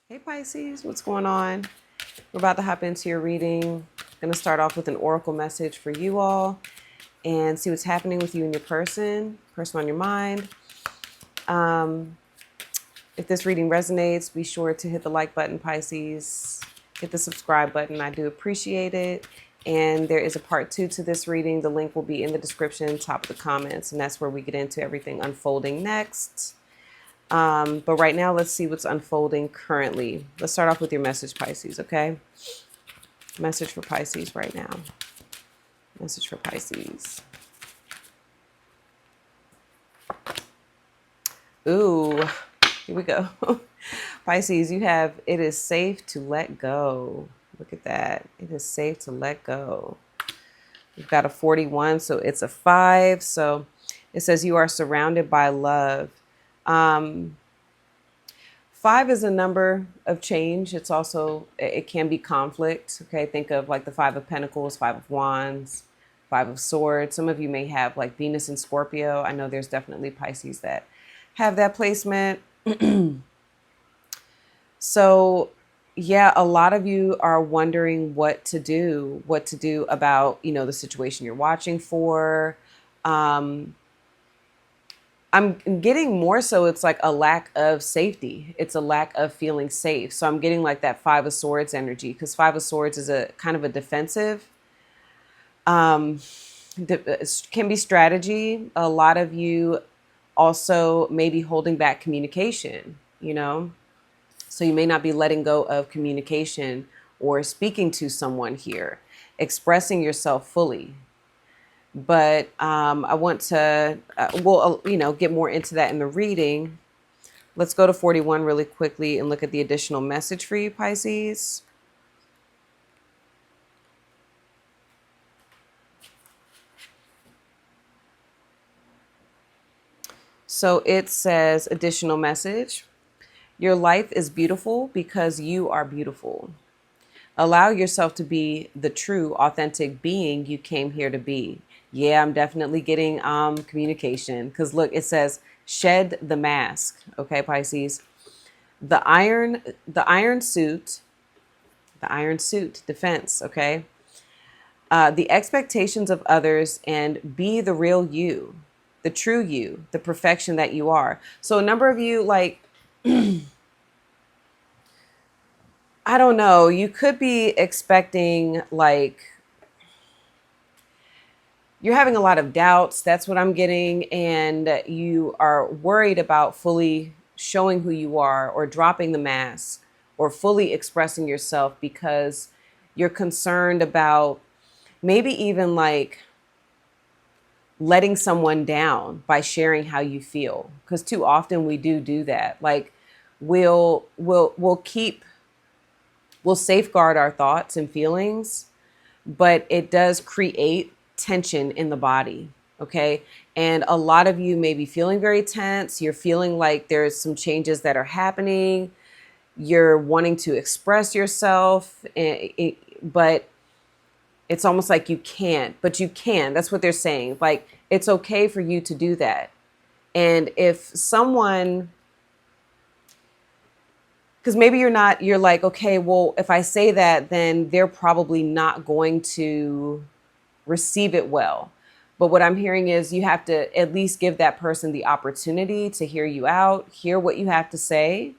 Hey Pisces, what's going on? We're about to hop into your reading. I'm going to start off with an oracle message for you all and see what's happening with you and your person on your mind. If this reading resonates, be sure to hit the like button, Pisces. Hit the subscribe button. I do appreciate it. And there is a part 2 to this reading. The link will be in the description, top of the comments, and that's where we get into everything unfolding next. But right now, let's see what's unfolding currently. Let's start off with your message, Pisces, okay? Message for Pisces right now. Message for Pisces. Ooh, here we go. Pisces, you have, it is safe to let go. Look at that. It is safe to let go. You've got a 41, so it's a 5. So it says you are surrounded by love. 5 is a number of change. It's also, it can be conflict. Okay. Think of like the 5 of Pentacles, 5 of Wands, 5 of Swords. Some of you may have like Venus and Scorpio. I know there's definitely Pisces that have that placement. So yeah, a lot of you are wondering what to do about, the situation you're watching for. I'm getting more so it's like a lack of safety. It's a lack of feeling safe. So I'm getting like that 5 of Swords energy, because 5 of Swords is a kind of a defensive, can be strategy. A lot of you also may be holding back communication, so you may not be letting go of communication or speaking to someone here, expressing yourself fully. But I want to, get more into that in the reading. Let's go to 41 really quickly and look at the additional message for you, Pisces. So it says, additional message. Your life is beautiful because you are beautiful. Allow yourself to be the true, authentic being you came here to be. Yeah, I'm definitely getting communication, because look, it says shed the mask. Okay, Pisces. The iron suit, defense. Okay. The expectations of others, and be the real you, the true you, the perfection that you are. So a number of you, like, I don't know, you could be expecting, like, you're having a lot of doubts. That's what I'm getting. And you are worried about fully showing who you are, or dropping the mask, or fully expressing yourself, because you're concerned about maybe even like letting someone down by sharing how you feel. Because too often we do that. Like we'll safeguard our thoughts and feelings, but it does create tension in the body. Okay. And a lot of you may be feeling very tense. You're feeling like there's some changes that are happening. You're wanting to express yourself, but it's almost like you can't, but you can. That's what they're saying. Like, it's okay for you to do that. And if someone, because maybe you're like, okay, well, if I say that, then they're probably not going to receive it well. But what I'm hearing is you have to at least give that person the opportunity to hear you out, hear what you have to say,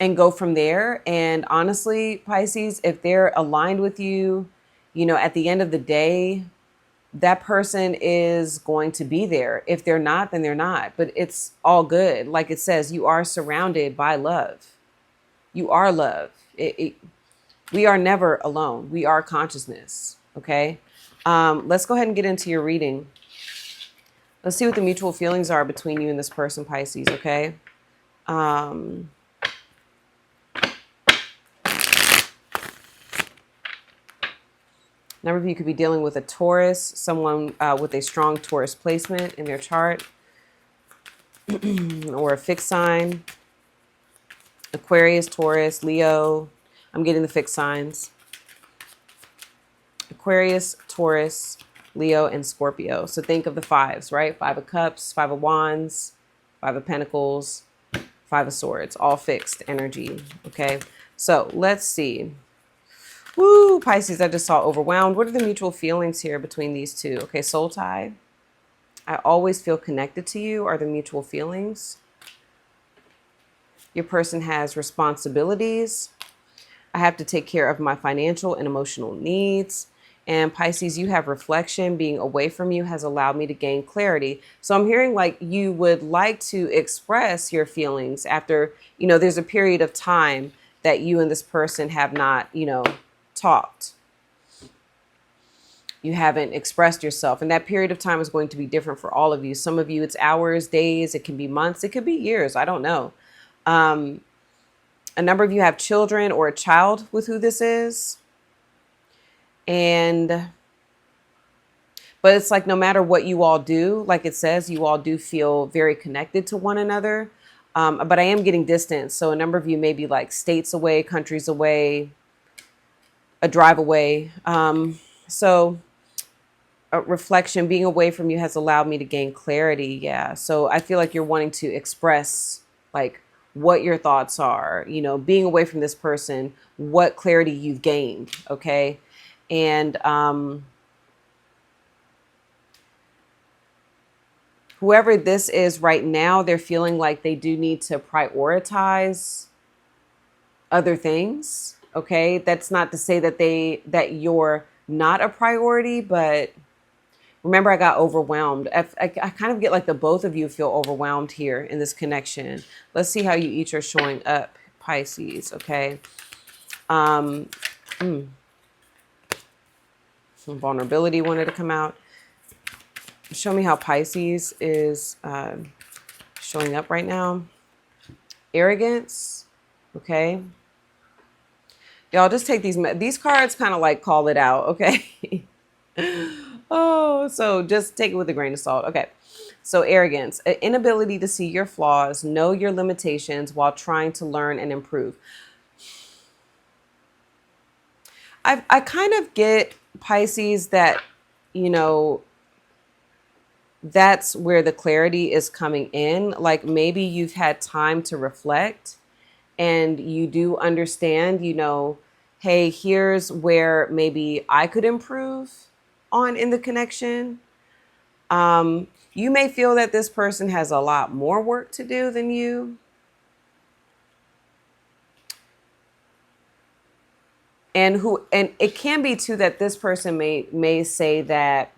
and go from there. And honestly, Pisces, if they're aligned with you, at the end of the day, that person is going to be there. If they're not, then they're not. But it's all good. Like it says, you are surrounded by love. You are love. We are never alone. We are consciousness. Okay. Let's go ahead and get into your reading. Let's see what the mutual feelings are between you and this person, Pisces. Okay. Number of you could be dealing with a Taurus, someone with a strong Taurus placement in their chart, or a fixed sign. Aquarius, Taurus, Leo. I'm getting the fixed signs. Aquarius, Taurus, Leo, and Scorpio. So think of the 5s, right? 5 of Cups, 5 of Wands, 5 of Pentacles, Five of Swords, all fixed energy. Okay, so let's see. Woo, Pisces, I just saw overwhelmed. What are the mutual feelings here between these two? Okay, soul tie. I always feel connected to you are the mutual feelings. Your person has responsibilities. I have to take care of my financial and emotional needs. And Pisces, you have reflection. Being away from you has allowed me to gain clarity. So I'm hearing like you would like to express your feelings after, there's a period of time that you and this person have not, talked. You haven't expressed yourself. And that period of time is going to be different for all of you. Some of you, it's hours, days, it can be months, it could be years. I don't know. A number of you have children or a child with who this is. But it's like no matter what you all do, like it says, you all do feel very connected to one another. But I am getting distance. So a number of you may be like states away, countries away, a drive away. So a reflection, being away from you has allowed me to gain clarity. Yeah. So I feel like you're wanting to express like what your thoughts are, being away from this person, what clarity you've gained. Okay. And whoever this is right now, they're feeling like they do need to prioritize other things. Okay. That's not to say that you're not a priority, but remember, I got overwhelmed. I kind of get like the both of you feel overwhelmed here in this connection. Let's see how you each are showing up, Pisces. Okay. Some vulnerability wanted to come out. Show me how Pisces is showing up right now. Arrogance. Okay. Y'all just take these cards, kind of like call it out. Okay. Oh, so just take it with a grain of salt. Okay. So arrogance, an inability to see your flaws, know your limitations while trying to learn and improve. I kind of get, Pisces, that, that's where the clarity is coming in. Like maybe you've had time to reflect and you do understand, hey, here's where maybe I could improve on in the connection. You may feel that this person has a lot more work to do than you. And it can be too that this person may say that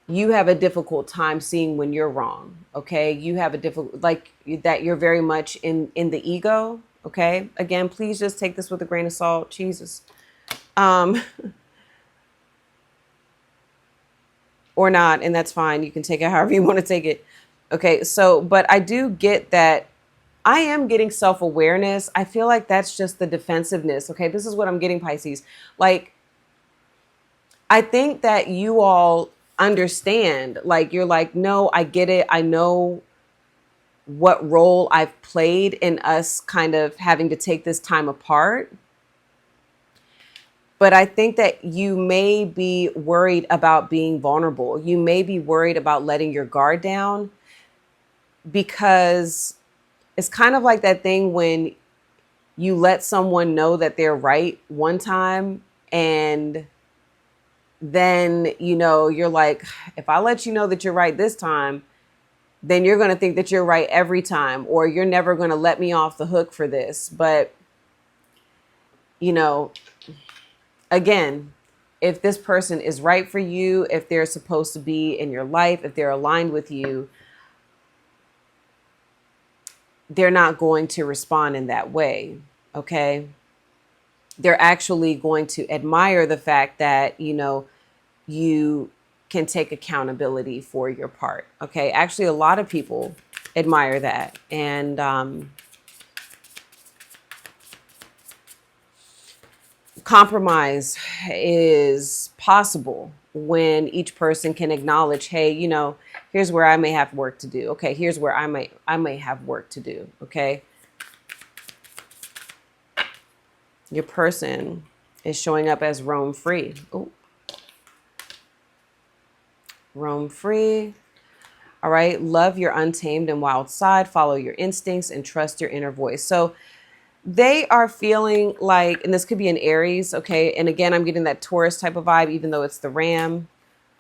you have a difficult time seeing when you're wrong. Okay. You have a difficult, like that you're very much in the ego. Okay. Again, please just take this with a grain of salt. Jesus. Or not, and that's fine. You can take it however you want to take it. Okay, so, but I do get that I am getting self-awareness. I feel like that's just the defensiveness. Okay, this is what I'm getting, Pisces. Like, I think that you all understand. Like, you're like, no, I get it. I know what role I've played in us kind of having to take this time apart. But I think that you may be worried about being vulnerable. You may be worried about letting your guard down, because it's kind of like that thing when you let someone know that they're right one time and then, you're like, if I let you know that you're right this time, then you're going to think that you're right every time, or you're never going to let me off the hook for this. But, again, if this person is right for you, if they're supposed to be in your life, if they're aligned with you, they're not going to respond in that way. Okay. They're actually going to admire the fact that, you can take accountability for your part. Okay. Actually, a lot of people admire that. And, compromise is possible when each person can acknowledge, hey, here's where I may have work to do. Okay, here's where I may have work to do. Okay. Your person is showing up as roam free. Oh. Roam free. All right. Love your untamed and wild side, follow your instincts, and trust your inner voice. So they are feeling like, and this could be an Aries. Okay. And again, I'm getting that Taurus type of vibe, even though it's the Ram.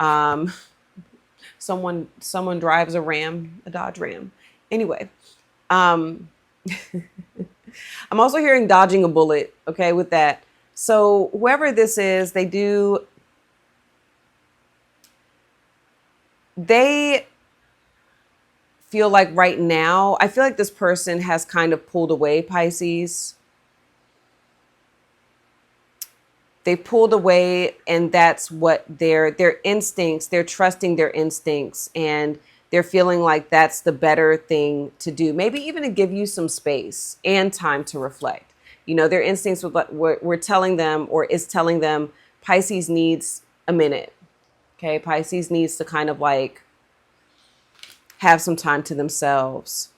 Um, someone drives a Ram, a Dodge Ram. Anyway, um, I'm also hearing dodging a bullet. Okay. With that. So whoever this is, they feel like right now, I feel like this person has kind of pulled away, Pisces. They pulled away, and that's what their instincts, they're trusting their instincts, and they're feeling like that's the better thing to do. Maybe even to give you some space and time to reflect. You know, their instincts we're telling them, or is telling them, Pisces needs a minute. Okay, Pisces needs to kind of like have some time to themselves.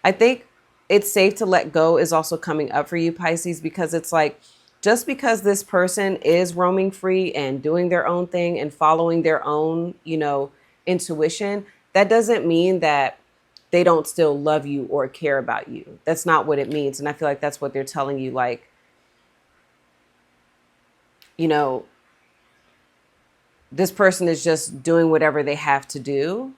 I think it's safe to let go is also coming up for you, Pisces, because it's like, just because this person is roaming free and doing their own thing and following their own, intuition, that doesn't mean that they don't still love you or care about you. That's not what it means. And I feel like that's what they're telling you. Like, you know, this person is just doing whatever they have to do.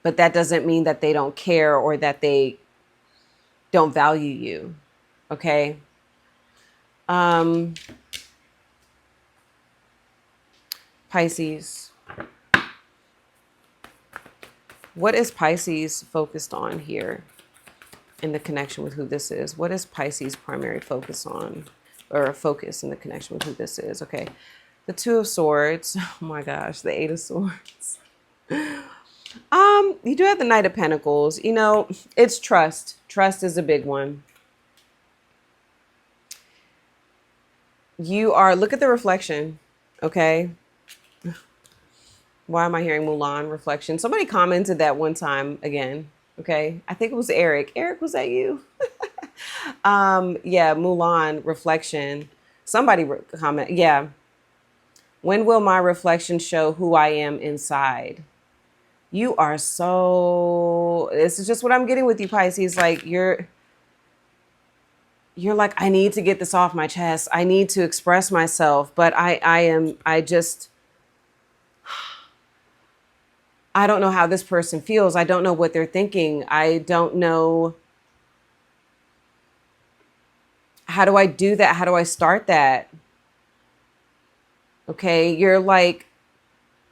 But that doesn't mean that they don't care or that they don't value you. Okay. Pisces. What is Pisces focused on here in the connection with who this is? What is Pisces' primary focus on, or focus in the connection with who this is? Okay. The Two of Swords. Oh my gosh. The Eight of Swords. You do have the Knight of Pentacles. It's trust. Trust is a big one. Look at the reflection. Okay. Why am I hearing Mulan reflection? Somebody commented that one time again. Okay. I think it was Eric. Eric, was that you? Yeah. Mulan reflection. Somebody comment. Yeah. When will my reflection show who I am inside? You are this is just what I'm getting with you, Pisces. Like you're like, I need to get this off my chest. I need to express myself, but I don't know how this person feels. I don't know what they're thinking. I don't know. How do I do that? How do I start that? Okay.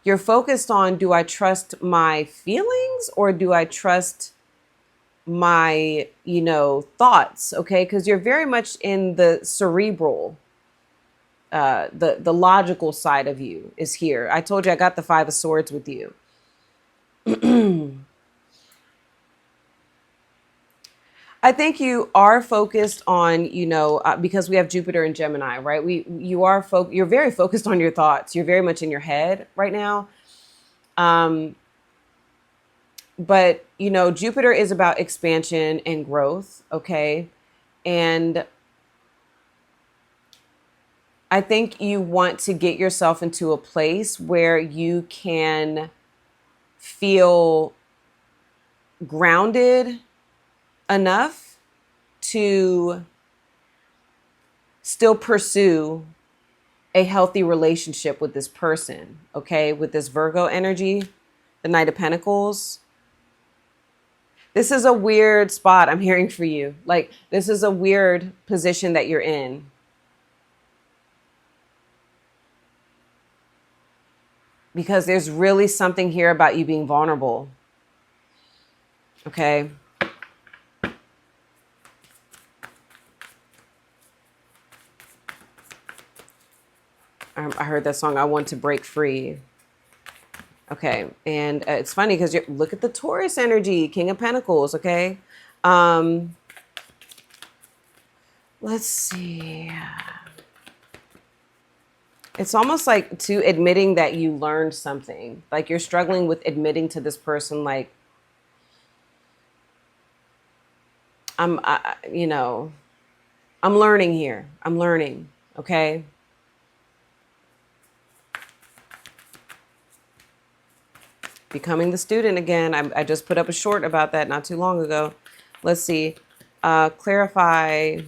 You're focused on, do I trust my feelings or do I trust my, thoughts? Okay. Because you're very much in the cerebral, the logical side of you is here. I told you I got the Five of Swords with you. I think you are focused on, because we have Jupiter and Gemini, right? You're very focused on your thoughts. You're very much in your head right now. But, Jupiter is about expansion and growth. Okay. And I think you want to get yourself into a place where you can feel grounded enough to still pursue a healthy relationship with this person, okay? With this Virgo energy, the Knight of Pentacles. This is a weird spot I'm hearing for you. Like, this is a weird position that you're in. Because there's really something here about you being vulnerable. Okay? I heard that song, I Want to Break Free. Okay. And it's funny because look at the Taurus energy, King of Pentacles. Okay. Let's see. It's almost like admitting that you learned something. Like you're struggling with admitting to this person, like, I'm learning here. I'm learning. Okay. Becoming the student again. I just put up a short about that not too long ago. Let's see. Clarify,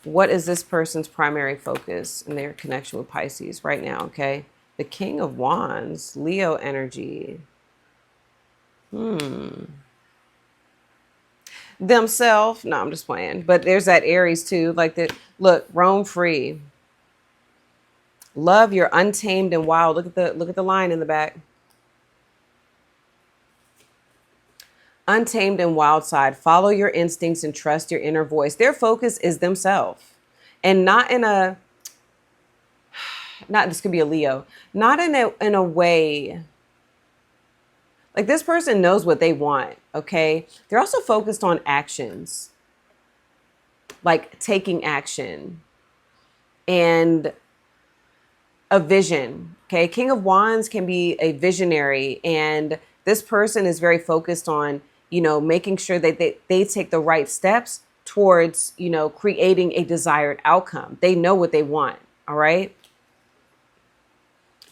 what is this person's primary focus in their connection with Pisces right now? Okay. The King of Wands, Leo energy. Themselves. No, I'm just playing. But there's that Aries too. Like that. Look, roam free. Love, you're untamed and wild. Look at the line in the back. Untamed and wild side. Follow your instincts and trust your inner voice. Their focus is themselves. And not in a, not, this could be a Leo, not in a way, like this person knows what they want, okay? They're also focused on actions, like taking action and a vision, okay? King of Wands can be a visionary, and this person is very focused on, making sure that they take the right steps towards, creating a desired outcome. They know what they want, all right?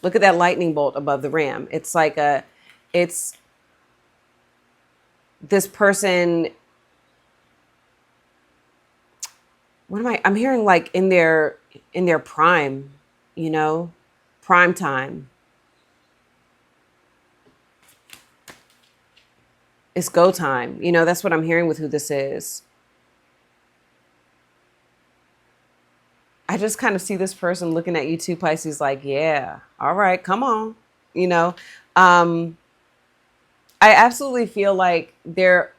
Look at that lightning bolt above the ram. It's like it's this person, I'm hearing like in their prime, prime time. It's go time. That's what I'm hearing with who this is. I just kind of see this person looking at you too, Pisces, like, yeah, all right, come on. I absolutely feel like they're,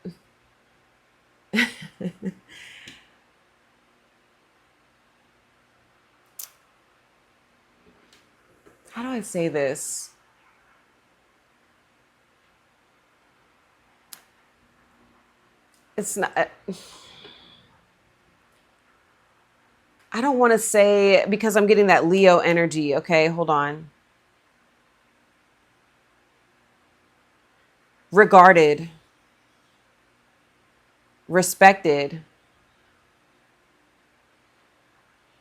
how do I say this? It's not, I don't want to say, because I'm getting that Leo energy. Okay, hold on. Regarded, respected.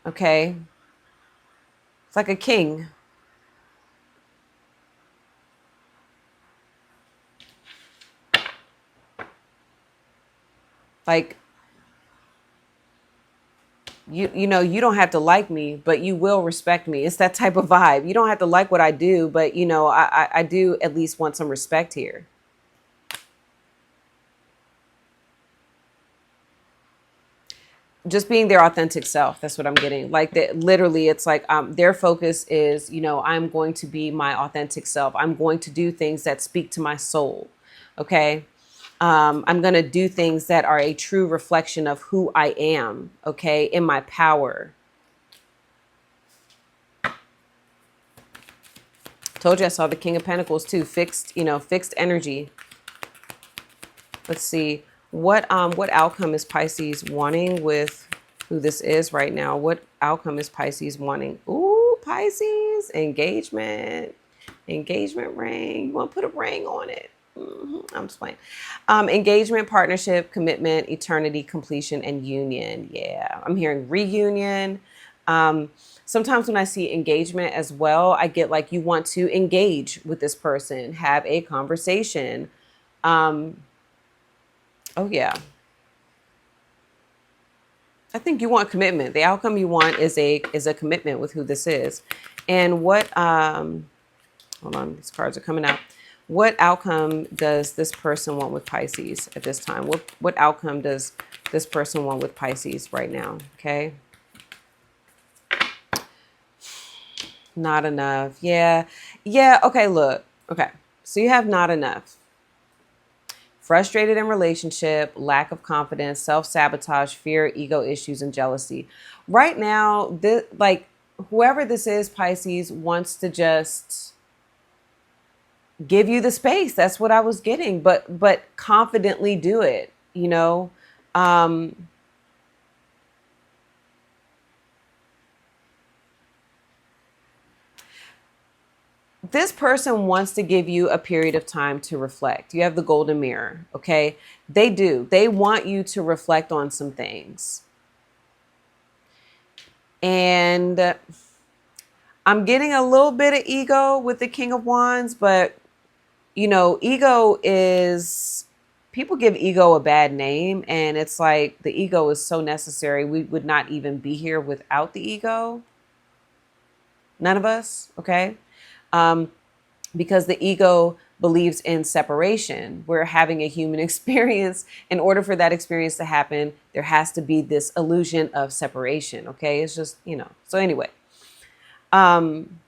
Okay. It's like a king. Like, you don't have to like me, but you will respect me. It's that type of vibe. You don't have to like what I do, but I do at least want some respect here. Just being their authentic self. That's what I'm getting. Like that, literally, it's like their focus is, I'm going to be my authentic self. I'm going to do things that speak to my soul. Okay. I'm going to do things that are a true reflection of who I am. Okay. In my power. Told you I saw the King of Pentacles too. Fixed energy. Let's see. What outcome is Pisces wanting with who this is right now? What outcome is Pisces wanting? Ooh, Pisces, engagement ring. You want to put a ring on it. I'm just playing. Engagement, partnership, commitment, eternity, completion, and union. Yeah, I'm hearing reunion. Sometimes when I see engagement as well, I get like you want to engage with this person, have a conversation. Oh yeah. I think you want commitment. The outcome you want is a commitment with who this is. And what hold on, these cards are coming out. What outcome does this person want with Pisces at this time? What outcome does this person want with Pisces right now? Okay. Not enough. Yeah. Yeah. Okay. Look. Okay. So you have not enough. Frustrated in relationship, lack of confidence, self-sabotage, fear, ego issues, and jealousy. Right now, whoever this is, Pisces, wants to just give you the space. That's what I was getting, but confidently do it, This person wants to give you a period of time to reflect. You have the golden mirror, okay? They do. They want you to reflect on some things. And I'm getting a little bit of ego with the King of Wands, but ego is, people give ego a bad name, and it's like the ego is so necessary. We would not even be here without the ego. None of us, okay? Um, because the ego believes in separation. We're having a human experience. In order for that experience to happen, there has to be this illusion of separation, okay? It's just, So anyway, um,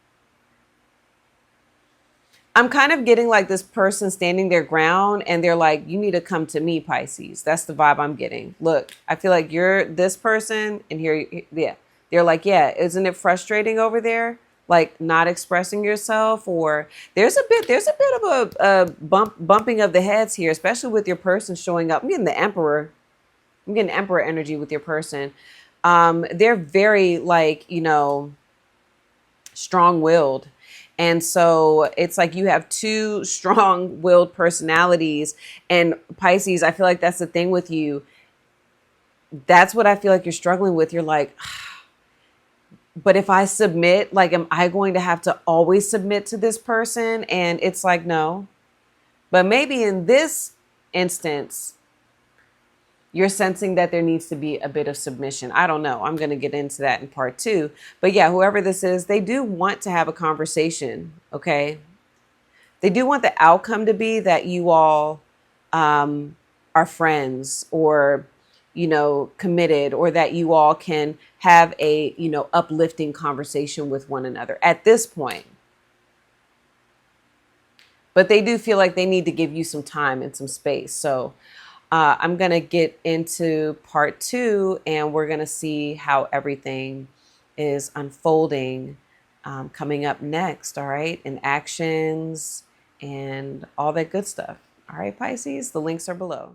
I'm kind of getting like this person standing their ground and they're like, you need to come to me, Pisces. That's the vibe I'm getting. Look, I feel like you're this person and here, yeah. They're like, yeah, isn't it frustrating over there? Like not expressing yourself, or there's a bit of a bumping of the heads here, especially with your person showing up. I'm getting the emperor. I'm getting emperor energy with your person. They're very like, strong-willed. And so it's like you have two strong-willed personalities. And Pisces, I feel like that's the thing with you. That's what I feel like you're struggling with. You're like, but if I submit, like, am I going to have to always submit to this person? And it's like, no. But maybe in this instance, you're sensing that there needs to be a bit of submission. I don't know. I'm going to get into that in part 2. But yeah, whoever this is, they do want to have a conversation. Okay. They do want the outcome to be that you all are friends, or, committed, or that you all can have a, uplifting conversation with one another at this point. But they do feel like they need to give you some time and some space. So I'm going to get into part 2, and we're going to see how everything is unfolding coming up next. All right. And actions and all that good stuff. All right, Pisces, the links are below.